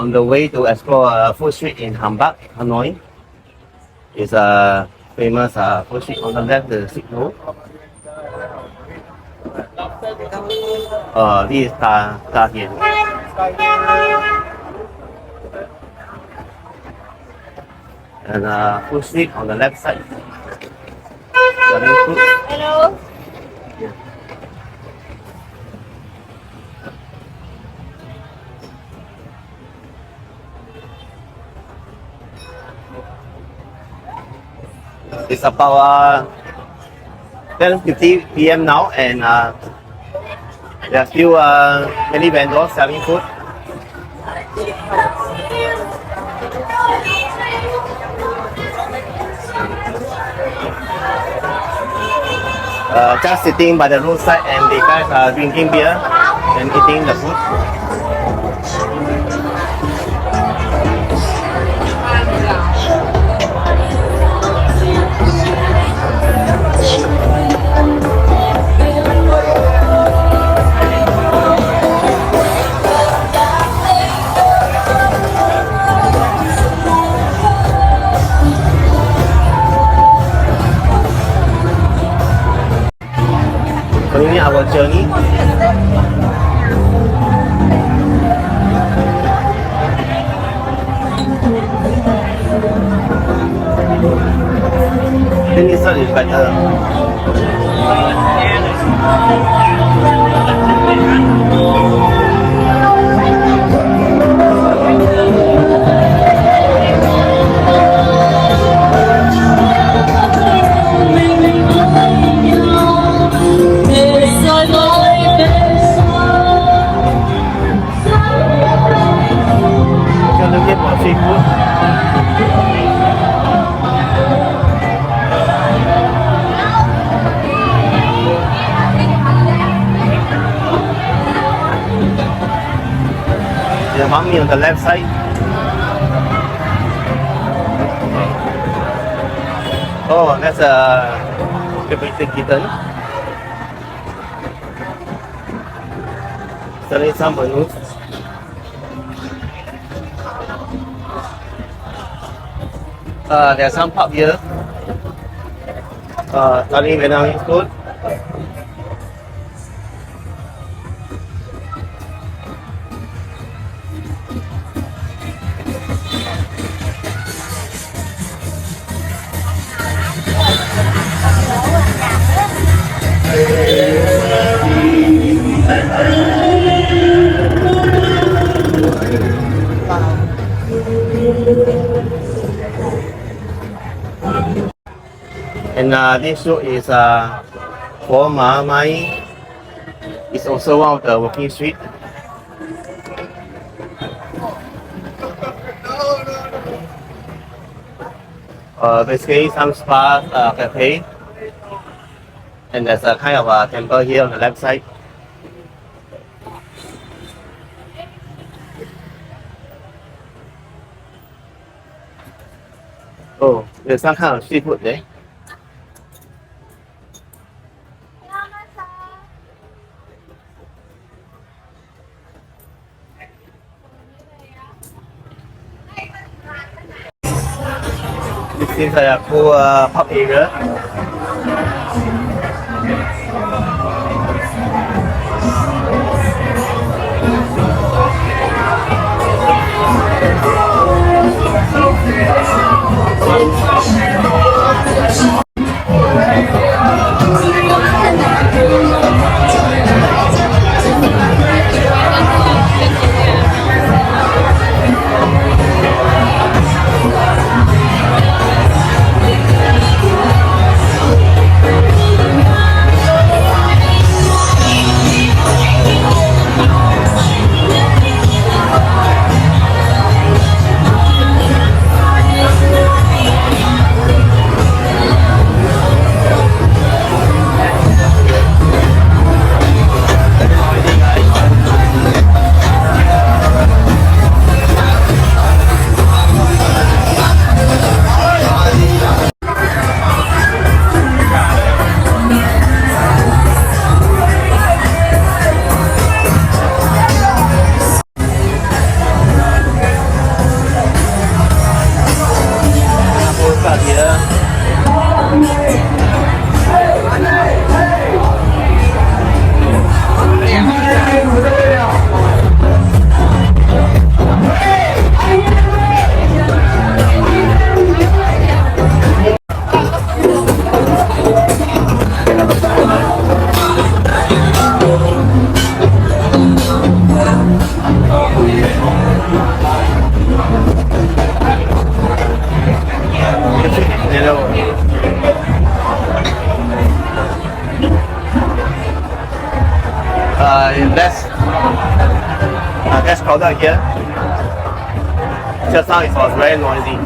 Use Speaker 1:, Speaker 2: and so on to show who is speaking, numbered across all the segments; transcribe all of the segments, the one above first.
Speaker 1: on the way to explore food street in Hanoi. It's a famous food street. On the left, the signal. This is Ta Hien. And food street on the left side.
Speaker 2: Hello.
Speaker 1: It's about 10:50 p.m. now, and there are still many vendors selling food. Just sitting by the roadside, and the guys are drinking beer and eating the food. Continuing our journey. I think this one is better. The mummy on the left side. Oh, that's a baby kitten. Selling some balloons. There's some pub here. Selling Vietnamese food. And this road is for Ma Mai. It's also one of the walking street. Basically some spa cafe, and there's a kind of a temple here on the left side. Oh, there's some kind of seafood there. This seems like a cool pub area. crowded here. Just now it was very noisy.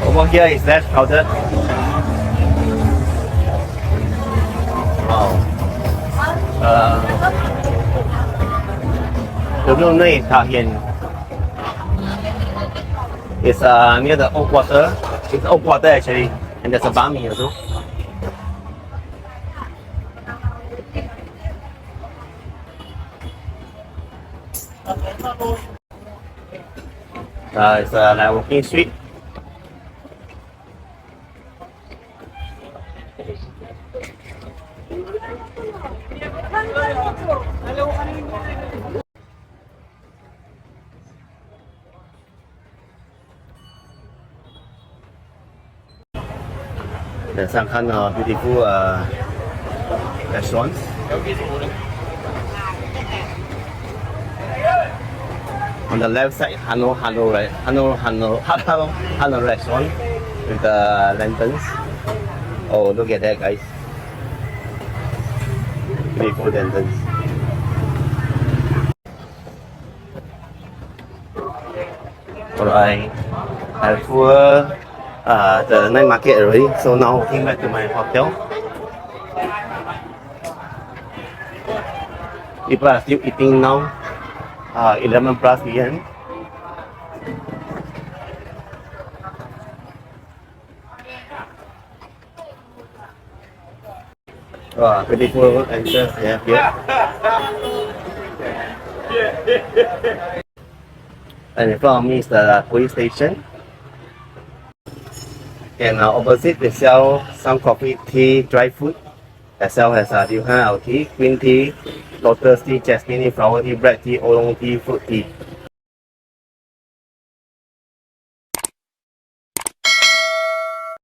Speaker 1: Over here is less crowded. Wow. The room name is Ta Hien. It's near the old quarter. It's old quarter actually, and there's a bami also. It's like walking street. There's some kind of beautiful restaurants. On the left side, Hanoi restaurant with the lanterns. Oh, look at that, guys! Beautiful lanterns. Alright, I tour the night market already, so now walking back to my hotel. People are still eating now, 11 plus p.m. Wow, beautiful entrance they have here. And in front of me is the police station. And opposite they sell some coffee, tea, dry food, as well as different tea, green tea, lotus tea, jasmine tea, flower tea, black tea, oolong tea, fruit tea.